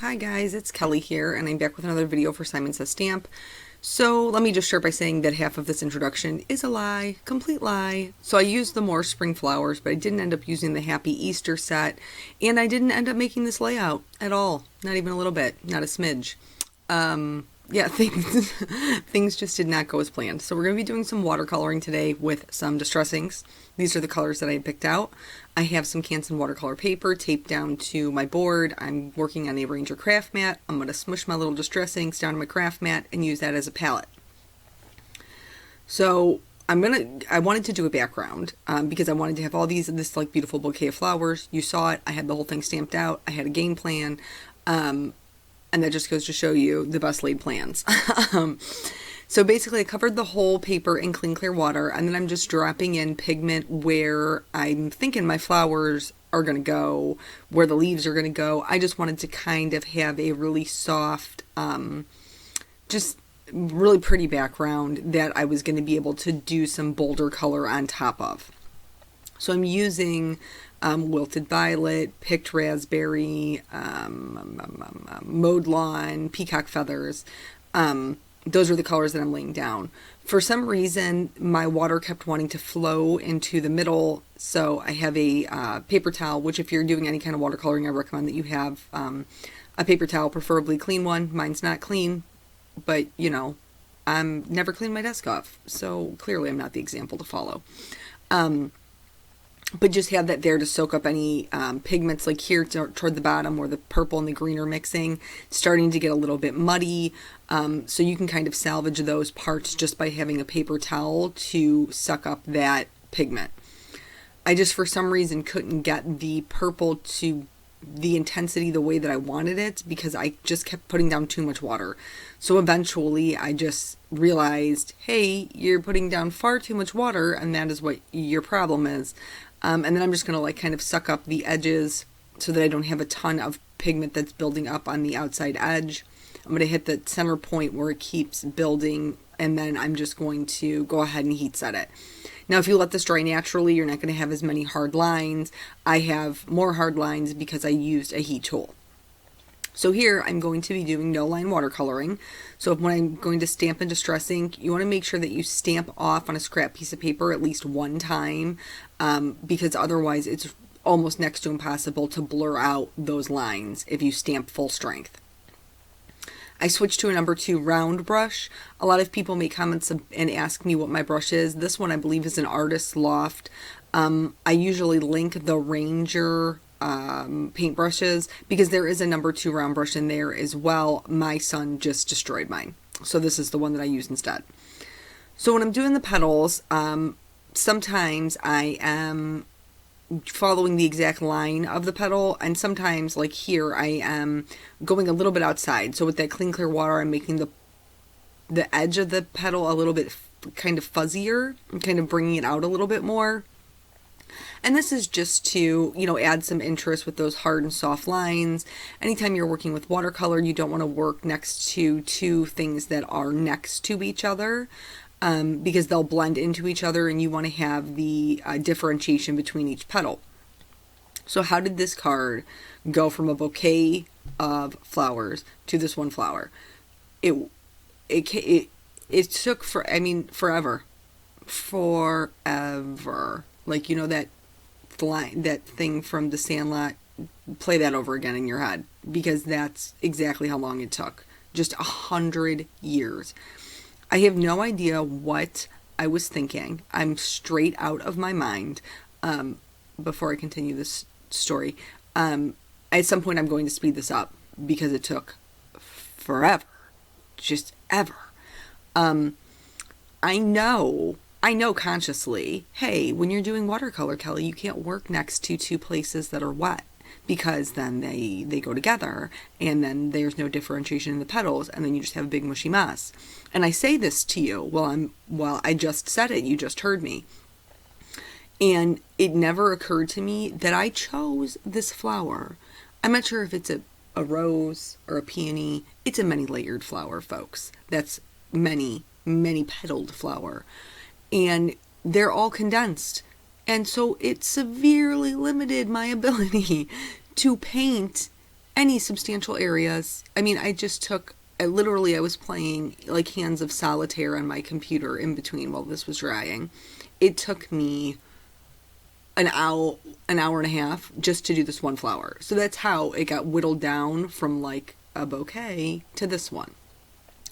Hi guys, it's Kelly here, and I'm back with another video for Simon Says Stamp. So let me just start by saying that half of this introduction is a lie, complete lie. So I used the more spring flowers, but I didn't end up using the Happy Easter set, and I didn't end up making this layout at all. Not even a little bit, not a smidge. Yeah, things just did not go as planned. So we're going to be doing some watercoloring today with some distressings. These are the colors that I picked out. I have some Canson watercolor paper taped down to my board. I'm working on a Ranger craft mat. I'm going to smush my little distressings down to my craft mat and use that as a palette. So I wanted to do a background because I wanted to have all this like beautiful bouquet of flowers. You saw it. I had the whole thing stamped out. I had a game plan. And that just goes to show you the best laid plans. So basically I covered the whole paper in clean clear water, and then I'm just dropping in pigment where I'm thinking my flowers are going to go, where the leaves are going to go. I just wanted to kind of have a really soft, just really pretty background that I was going to be able to do some bolder color on top of. So I'm using wilted violet, picked raspberry, mowed lawn, peacock feathers. Those are the colors that I'm laying down. For some reason, my water kept wanting to flow into the middle, so I have a paper towel, which if you're doing any kind of watercoloring, I recommend that you have a paper towel, preferably a clean one. Mine's not clean, but you know, I'm never clean my desk off, so clearly I'm not the example to follow. But just have that there to soak up any pigments, like here toward the bottom where the purple and the green are mixing, starting to get a little bit muddy. So you can kind of salvage those parts just by having a paper towel to suck up that pigment. I just, for some reason, couldn't get the purple to the intensity the way that I wanted it because I just kept putting down too much water. So eventually I just realized, hey, you're putting down far too much water, and that is what your problem is. And then I'm just going to like kind of suck up the edges so that I don't have a ton of pigment that's building up on the outside edge. I'm going to hit the center point where it keeps building, and then I'm just going to go ahead and heat set it. Now, if you let this dry naturally, you're not going to have as many hard lines. I have more hard lines because I used a heat tool. So here I'm going to be doing no line watercoloring. So when I'm going to stamp and distress ink, you want to make sure that you stamp off on a scrap piece of paper at least one time, because otherwise it's almost next to impossible to blur out those lines if you stamp full strength. I switched to a number 2 round brush. A lot of people make comments and ask me what my brush is. This one I believe is an Artist's Loft. I usually link the Ranger paintbrushes because there is a number 2 round brush in there as well. My son just destroyed mine, so this is the one that I use instead. So when I'm doing the petals, sometimes I am following the exact line of the petal, and sometimes, like here, I am going a little bit outside. So with that clean clear water, I'm making the edge of the petal a little bit kind of fuzzier and kind of bringing it out a little bit more. And this is just to, you know, add some interest with those hard and soft lines. Anytime you're working with watercolor, you don't want to work next to two things that are next to each other, because they'll blend into each other, and you want to have the differentiation between each petal. So how did this card go from a bouquet of flowers to this one flower? It took forever. Like, you know, that thing from The Sandlot, play that over again in your head, because that's exactly how long it took. Just 100 years. I have no idea what I was thinking. I'm straight out of my mind. Before I continue this story, at some point I'm going to speed this up because it took forever. Just ever. I know consciously, hey, when you're doing watercolor, Kelly, you can't work next to two places that are wet, because then they go together, and then there's no differentiation in the petals, and then you just have a big mushy mess. And I say this to you while I just said it, you just heard me. And it never occurred to me that I chose this flower. I'm not sure if it's a rose or a peony. It's a many-layered flower, folks. That's many petaled flower. And they're all condensed. And so it severely limited my ability to paint any substantial areas. I mean, I just took, I was playing like hands of solitaire on my computer in between while this was drying. It took me an hour and a half just to do this one flower. So that's how it got whittled down from like a bouquet to this one.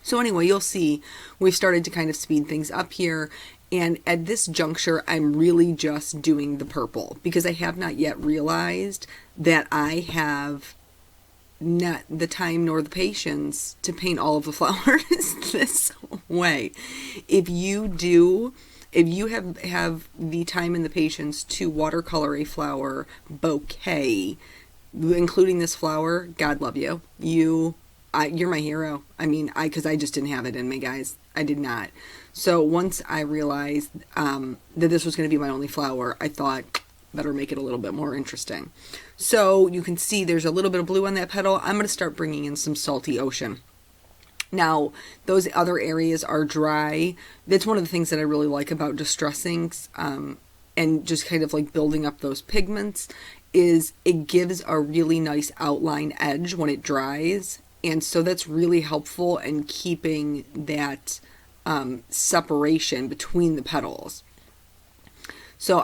So anyway, you'll see we've started to kind of speed things up here. And at this juncture, I'm really just doing the purple because I have not yet realized that I have not the time nor the patience to paint all of the flowers this way. If you have the time and the patience to watercolor a flower bouquet, including this flower, God love you. You're my hero. I mean, because I just didn't have it in me, guys. I did not. So once I realized that this was going to be my only flower, I thought, better make it a little bit more interesting. So you can see there's a little bit of blue on that petal. I'm going to start bringing in some salty ocean. Now, those other areas are dry. That's one of the things that I really like about distressing and just kind of like building up those pigments is it gives a really nice outline edge when it dries. And so that's really helpful in keeping that separation between the petals. So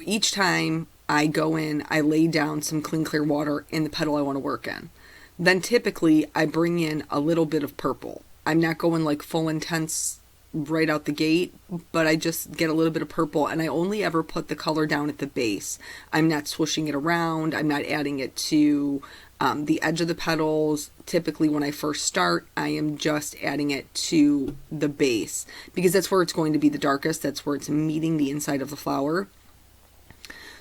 each time I go in, I lay down some clean, clear water in the petal I want to work in. Then typically I bring in a little bit of purple. I'm not going like full intense right out the gate, but I just get a little bit of purple, and I only ever put the color down at the base. I'm not swooshing it around. I'm not adding it to the edge of the petals. Typically when I first start, I am just adding it to the base because that's where it's going to be the darkest. That's where it's meeting the inside of the flower.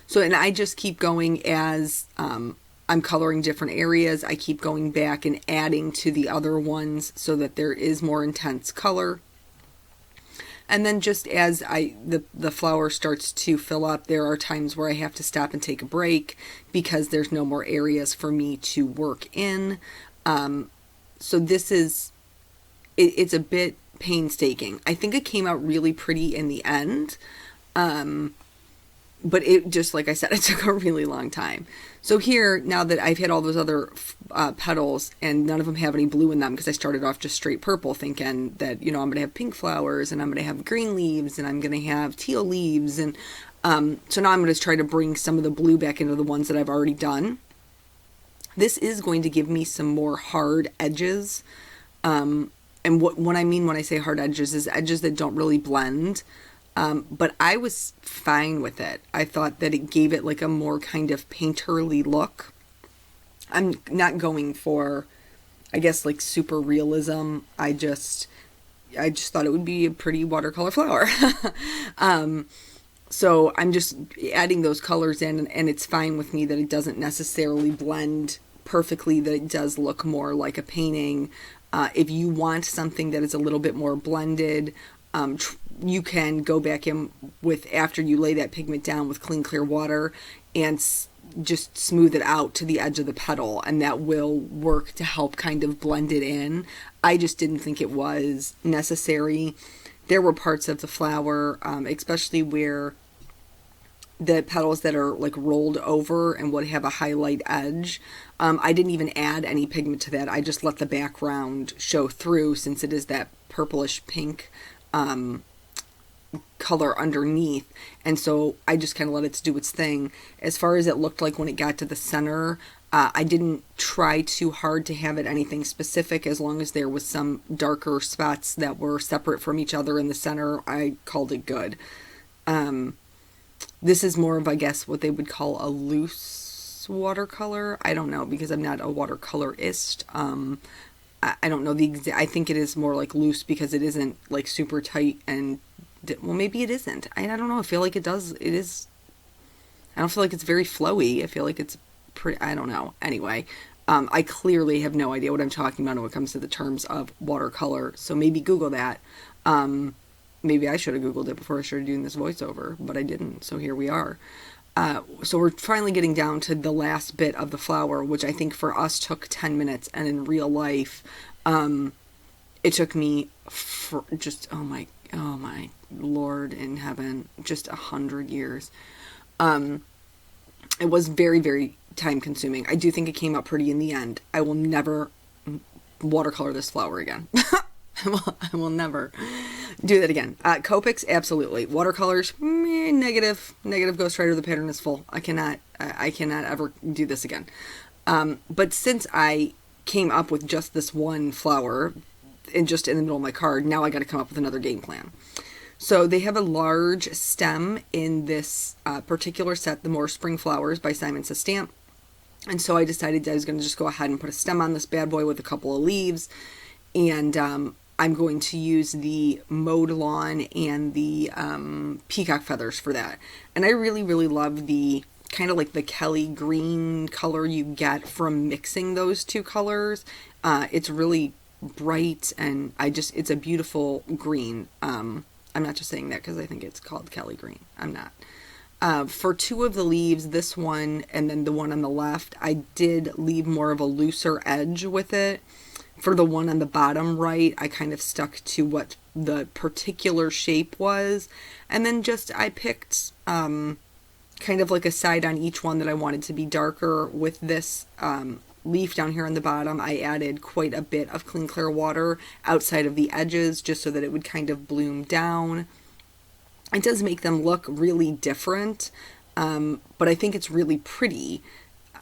So, and I just keep going as I'm coloring different areas. I keep going back and adding to the other ones so that there is more intense color. And then just as the flower starts to fill up, there are times where I have to stop and take a break because there's no more areas for me to work in. So this is, it's a bit painstaking. I think it came out really pretty in the end. But it just, like I said, it took a really long time. So here, now that I've hit all those other petals and none of them have any blue in them because I started off just straight purple thinking that, I'm going to have pink flowers and I'm going to have green leaves and I'm going to have teal leaves. And so now I'm going to try to bring some of the blue back into the ones that I've already done. This is going to give me some more hard edges. And what I mean when I say hard edges is edges that don't really blend. But I was fine with it. I thought that it gave it like a more kind of painterly look. I'm not going for, I guess, like super realism. I just thought it would be a pretty watercolor flower. So I'm just adding those colors in, and it's fine with me that it doesn't necessarily blend perfectly, that it does look more like a painting. If you want something that is a little bit more blended, you can go back in with, after you lay that pigment down with clean, clear water and just smooth it out to the edge of the petal, and that will work to help kind of blend it in. I just didn't think it was necessary. There were parts of the flower, especially where the petals that are like rolled over and would have a highlight edge. I didn't even add any pigment to that. I just let the background show through since it is that purplish pink color underneath, and so I just kind of let it do its thing. As far as it looked like when it got to the center, I didn't try too hard to have it anything specific. As long as there was some darker spots that were separate from each other in the center, I called it good. This is more of, I guess, what they would call a loose watercolor. I don't know, because I'm not a watercolorist. I don't know I think it is more like loose because it isn't like super tight and, well, maybe it isn't. I don't know. I feel like it is. I don't feel like it's very flowy. I feel like it's pretty, I don't know. Anyway, I clearly have no idea what I'm talking about when it comes to the terms of watercolor. So maybe Google that. Maybe I should have Googled it before I started doing this voiceover, but I didn't. So here we are. So we're finally getting down to the last bit of the flower, which I think for us took 10 minutes. And in real life, it took me for just, oh my Lord in heaven, just 100 years. It was very, very time consuming. I do think it came out pretty in the end. I will never watercolor this flower again. I will never do that again. Copics, absolutely. Watercolors, negative. Negative Ghostwriter, the pattern is full. I cannot ever do this again. But since I came up with just this one flower and just in the middle of my card, now I got to come up with another game plan. So they have a large stem in this particular set, the More Spring Flowers by Simon Says Stamp. And so I decided I was going to just go ahead and put a stem on this bad boy with a couple of leaves. And I'm going to use the mowed lawn and the peacock feathers for that. And I really, really love the kind of like the Kelly green color you get from mixing those two colors. It's really bright, and it's a beautiful green. I'm not just saying that because I think it's called Kelly green. I'm not. For two of the leaves, this one and then the one on the left, I did leave more of a looser edge with it. For the one on the bottom right, I kind of stuck to what the particular shape was. And then I picked kind of like a side on each one that I wanted to be darker. With this leaf down here on the bottom, I added quite a bit of clean clear water outside of the edges just so that it would kind of bloom down. It does make them look really different, but I think it's really pretty.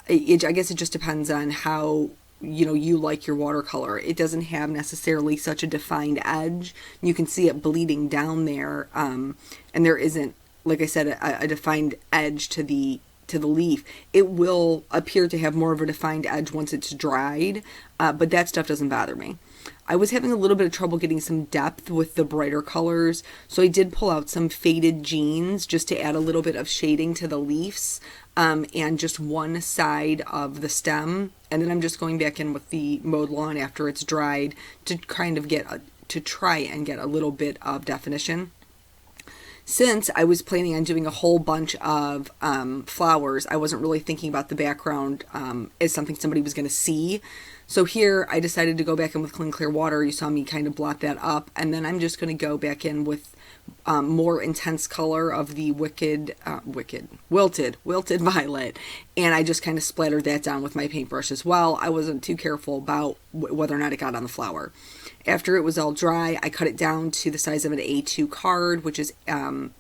I guess it just depends on how you like your watercolor. It doesn't have necessarily such a defined edge. You can see it bleeding down there, and there isn't, like I said, a defined edge to the leaf. It will appear to have more of a defined edge once it's dried, but that stuff doesn't bother me. I was having a little bit of trouble getting some depth with the brighter colors, so I did pull out some faded jeans just to add a little bit of shading to the leaves, and just one side of the stem. And then I'm just going back in with the mowed lawn after it's dried to kind of try and get a little bit of definition. Since I was planning on doing a whole bunch of flowers, I wasn't really thinking about the background as something somebody was going to see. So here I decided to go back in with clean clear water. You saw me kind of blot that up. And then I'm just going to go back in with more intense color of the wilted violet. And I just kind of splattered that down with my paintbrush as well. I wasn't too careful about whether or not it got on the flower. After it was all dry, I cut it down to the size of an A2 card, which is 4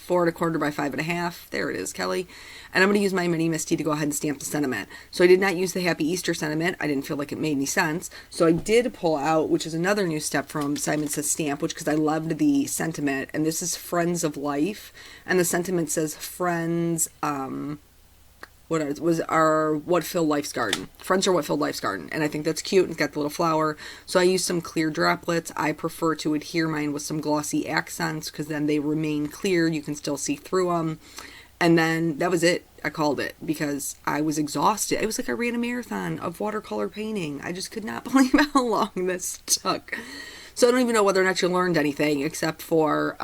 1/4 by 5 1/2. There it is, Kelly. And I'm going to use my mini Misty to go ahead and stamp the sentiment. So I did not use the Happy Easter sentiment. I didn't feel like it made any sense. So I did pull out, which is another new step from Simon Says Stamp, because I loved the sentiment. And this is Friends of Life. And the sentiment says friends, what filled life's garden. Friends are what filled life's garden. And I think that's cute, and it's got the little flower. So I used some clear droplets. I prefer to adhere mine with some glossy accents because then they remain clear. You can still see through them. And then that was it. I called it because I was exhausted. It was like I ran a marathon of watercolor painting. I just could not believe how long this took. So I don't even know whether or not you learned anything except for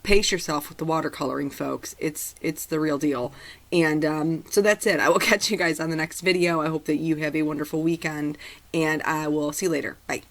pace yourself with the watercoloring, folks. It's the real deal. And so that's it. I will catch you guys on the next video. I hope that you have a wonderful weekend, and I will see you later. Bye.